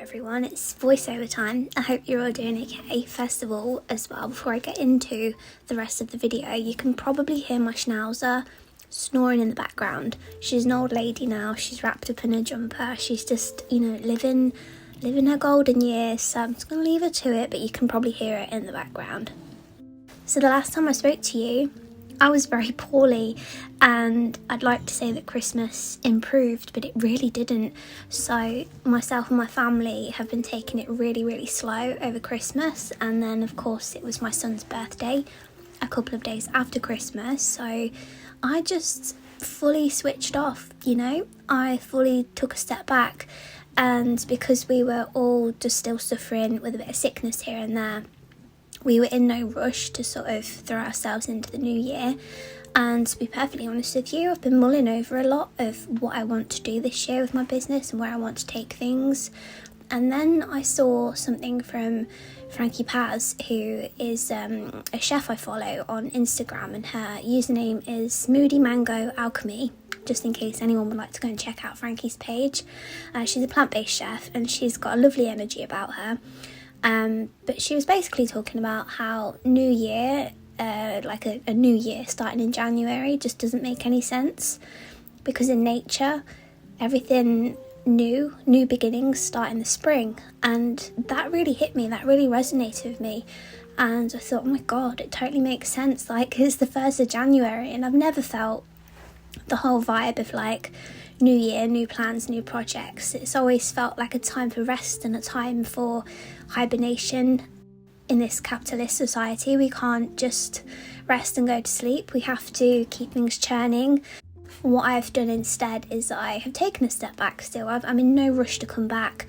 everyone, it's voiceover time. I hope you're all doing okay. First of all, as well, before I get into the rest of the video, you can probably hear my schnauzer snoring in the background. She's an old lady now, she's wrapped up in a jumper, she's just, living her golden years, so I'm just going to leave her to it, but you can probably hear it in the background. So the last time I spoke to you, I was very poorly, and I'd like to say that Christmas improved, but it really didn't. So myself and my family have been taking it really, really slow over Christmas, and then of course it was my son's birthday a couple of days after Christmas, so I just fully switched off, I fully took a step back, and because we were all just still suffering with a bit of sickness here and there, we were in no rush to sort of throw ourselves into the new year. And to be perfectly honest with you, I've been mulling over a lot of what I want to do this year with my business and where I want to take things. And then I saw something from Frankie Paz, who is a chef I follow on Instagram, and her username is Moody Mango Alchemy, just in case anyone would like to go and check out Frankie's page. She's a plant-based chef and she's got a lovely energy about her. But she was basically talking about how New Year, like a new year starting in January, just doesn't make any sense, because in nature, everything new beginnings start in the spring, and that really hit me, that really resonated with me, and I thought, oh my god, it totally makes sense, like it's the 1st of January, and I've never felt the whole vibe of like new year, new plans, new projects. It's always felt like a time for rest and a time for hibernation. In this capitalist society, we can't just rest and go to sleep. We have to keep things churning. What I've done instead is I have taken a step back still. I'm in no rush to come back.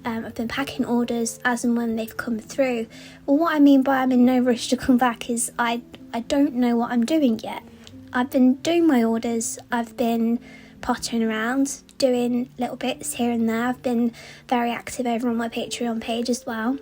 I've been packing orders as and when they've come through. Well, what I mean by I'm in no rush to come back is I don't know what I'm doing yet. I've been doing my orders, I've been pottering around, doing little bits here and there. I've been very active over on my Patreon page as well.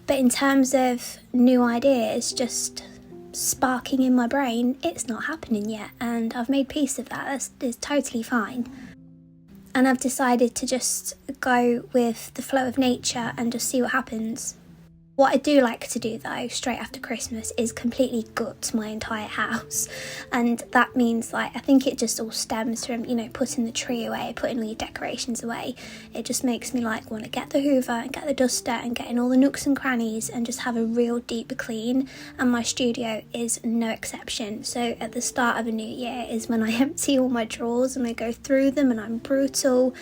But in terms of new ideas just sparking in my brain, it's not happening yet, and I've made peace of that. It's totally fine. And I've decided to just go with the flow of nature and just see what happens. What I do like to do though, straight after Christmas, is completely gut my entire house. And that means I think it just all stems from, putting the tree away, putting all your decorations away. It just makes me want to get the hoover and get the duster and get in all the nooks and crannies and just have a real deep clean. And my studio is no exception. So at the start of a new year is when I empty all my drawers and I go through them, and I'm brutal.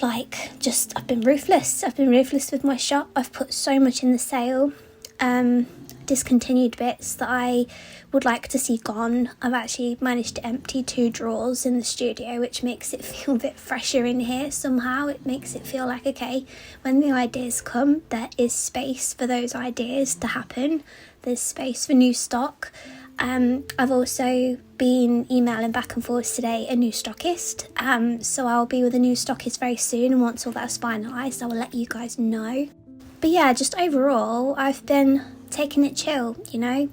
I've been ruthless. I've been ruthless with my shop. I've put so much in the sale. Discontinued bits that I would like to see gone. I've actually managed to empty 2 drawers in the studio, which makes it feel a bit fresher in here somehow. It makes it feel like, okay, when the ideas come, there is space for those ideas to happen. There's space for new stock. I've also been emailing back and forth today a new stockist, so I'll be with a new stockist very soon, and once all that's finalised I will let you guys know. But yeah, just overall I've been taking it chill, trying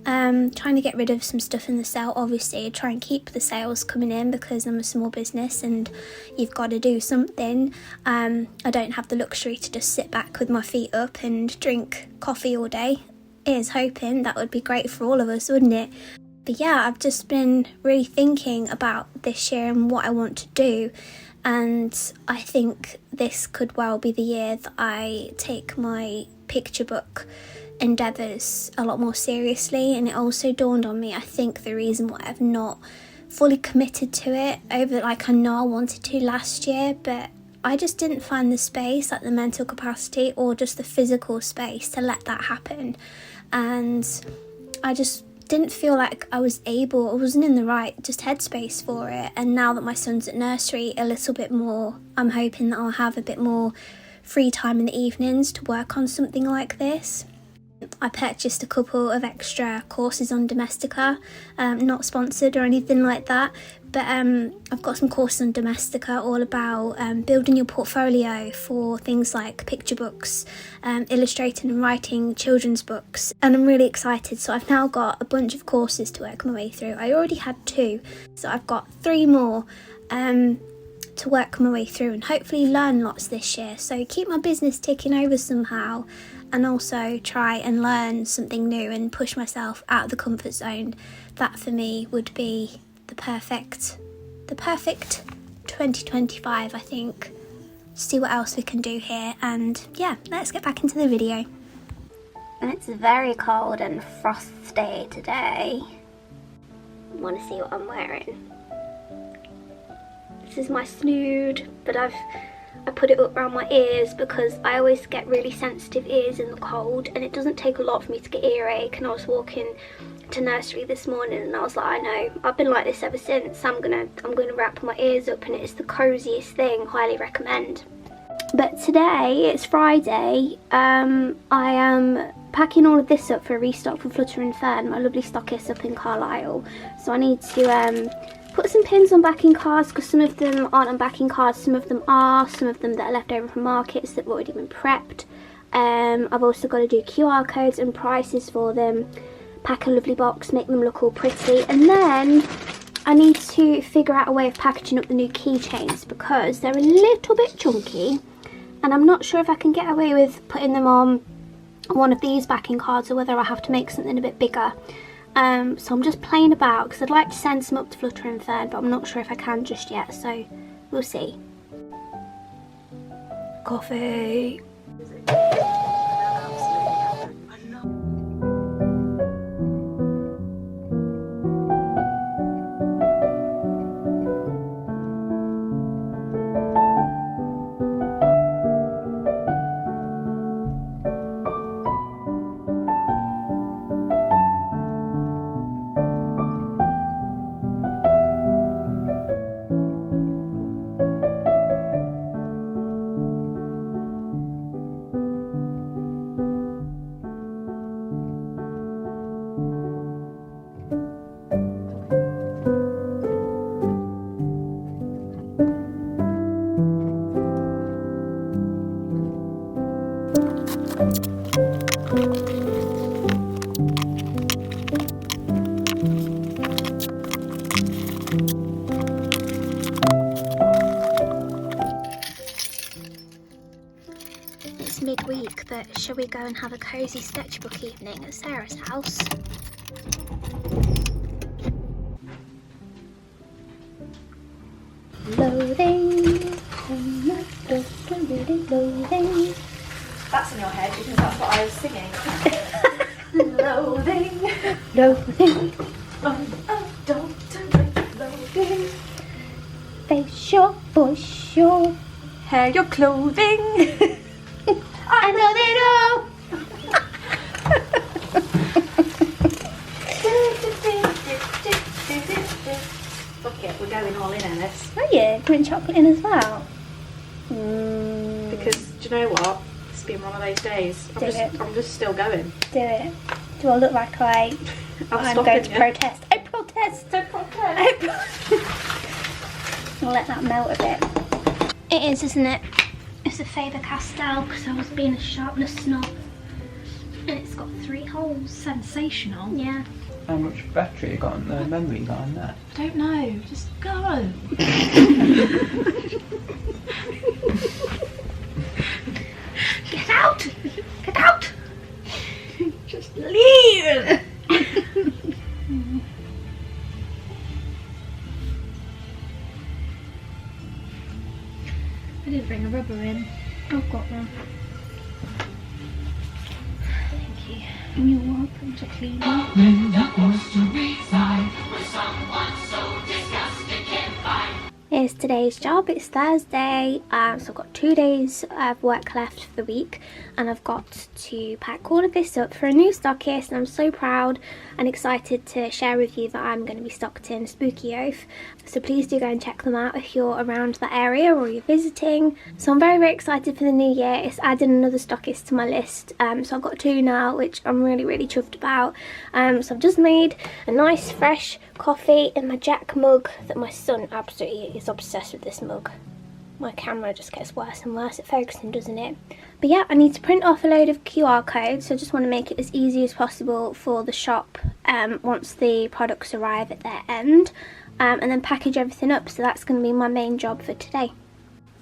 to get rid of some stuff in the sale, obviously try and keep the sales coming in because I'm a small business and you've got to do something. I don't have the luxury to just sit back with my feet up and drink coffee all day. Is hoping that would be great for all of us, wouldn't it? But yeah, I've just been really thinking about this year and what I want to do, and I think this could well be the year that I take my picture book endeavours a lot more seriously. And it also dawned on me, I think the reason why I've not fully committed to it I know I wanted to last year, but I just didn't find the space, the mental capacity or just the physical space to let that happen. And I just didn't feel like I wasn't in the right just headspace for it. And now that my son's at nursery a little bit more, I'm hoping that I'll have a bit more free time in the evenings to work on something like this. I purchased a couple of extra courses on Domestika, not sponsored or anything like that, but I've got some courses on Domestika all about building your portfolio for things like picture books, illustrating and writing children's books, and I'm really excited. So I've now got a bunch of courses to work my way through. I already had 2, so I've got 3 more to work my way through and hopefully learn lots this year. So keep my business ticking over somehow, and also try and learn something new and push myself out of the comfort zone. That for me would be the perfect 2025, I think. See what else we can do here, and yeah, let's get back into the video. And it's very cold and frosty today. I want to see what I'm wearing. This is my snood, but I put it up around my ears because I always get really sensitive ears in the cold, and it doesn't take a lot for me to get earache. And I was walking to nursery this morning and I was like, I know, I've been like this ever since. I'm gonna wrap my ears up, and it's the coziest thing. Highly recommend. But today it's Friday. I am packing all of this up for a restock for Flutter and Fern, my lovely Stockist up in Carlisle. So I need to put some pins on backing cards, because some of them aren't on backing cards, some of them are, some of them that are left over from markets that have already been prepped. I've also got to do QR codes and prices for them, pack a lovely box, make them look all pretty, and then I need to figure out a way of packaging up the new keychains because they're a little bit chunky, and I'm not sure if I can get away with putting them on one of these backing cards or whether I have to make something a bit bigger. So I'm just playing about because I'd like to send some up to Flutter and Fern, but I'm not sure if I can just yet, so we'll see. Coffee. It's midweek, but shall we go and have a cosy sketchbook evening at Saira's house? Loading. Loading. That's in your head because that's what I was singing. Loading. Loading. Loading. Facial, voice, your Hair, your clothing. I know they know. Fuck it, we're going all in, Ellis. Are you? Putting chocolate in as well? Because, do you know what? It's been one of those days. I'm just still going. Do it. Do I look like I'm going to protest? I protest! I protest! I'll let that melt a bit. It is, isn't it? It's a Faber-Castell because I was being a sharpness snob. And it's got 3 holes. Sensational. Yeah. How much battery you got on the memory you got on that? I don't know. Just go. Get out! Get out! Just leave. I didn't bring a rubber in. I've got one. Thank you. You're welcome to clean up. Here's today's job. It's Thursday, so I've got 2 days of work left for the week, and I've got to pack all of this up for a new stockist, and I'm so proud and excited to share with you that I'm going to be stocked in SpookyOaf. So please do go and check them out if you're around that area or you're visiting. So I'm very, very excited for the new year. It's adding another stockist to my list. So I've got 2 now, which I'm really, really chuffed about. So I've just made a nice fresh coffee in my Jack mug that my son absolutely is obsessed with. This mug. My camera just gets worse and worse at focusing, doesn't it? But yeah, I need to print off a load of QR codes, so I just want to make it as easy as possible for the shop once the products arrive at their end. and then package everything up. So that's going to be my main job for today.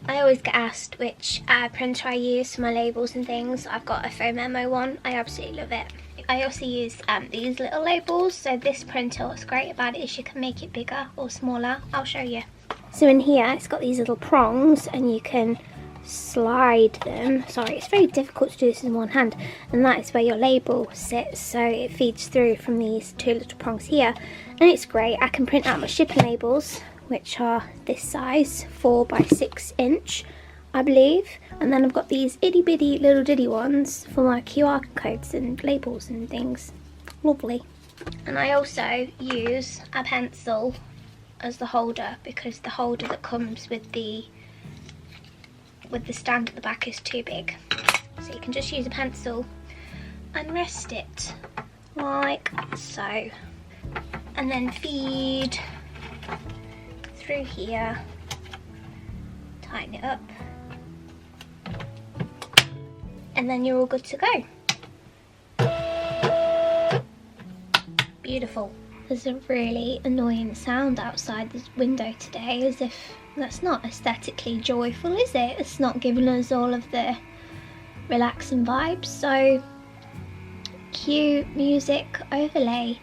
I always get asked which printer I use for my labels and things. I've got a Faux Memo one. I absolutely love it. I also use these little labels. So this printer, what's great about it is you can make it bigger or smaller. I'll show you. So in here it's got these little prongs and you can slide them. Sorry, it's very difficult to do this in one hand, and that is where your label sits, so it feeds through from these two little prongs here, and it's great. I can print out my shipping labels, which are this size, 4 by 6 inch I believe, and then I've got these itty bitty little diddy ones for my QR codes and labels and things. Lovely. And I also use a pencil as the holder, because the holder that comes with the stand at the back is too big. So you can just use a pencil and rest it like so, and then feed through here, tighten it up, and then you're all good to go. Beautiful. There's a really annoying sound outside this window today, as if that's not aesthetically joyful, is it? It's not giving us all of the relaxing vibes. So cue music overlay.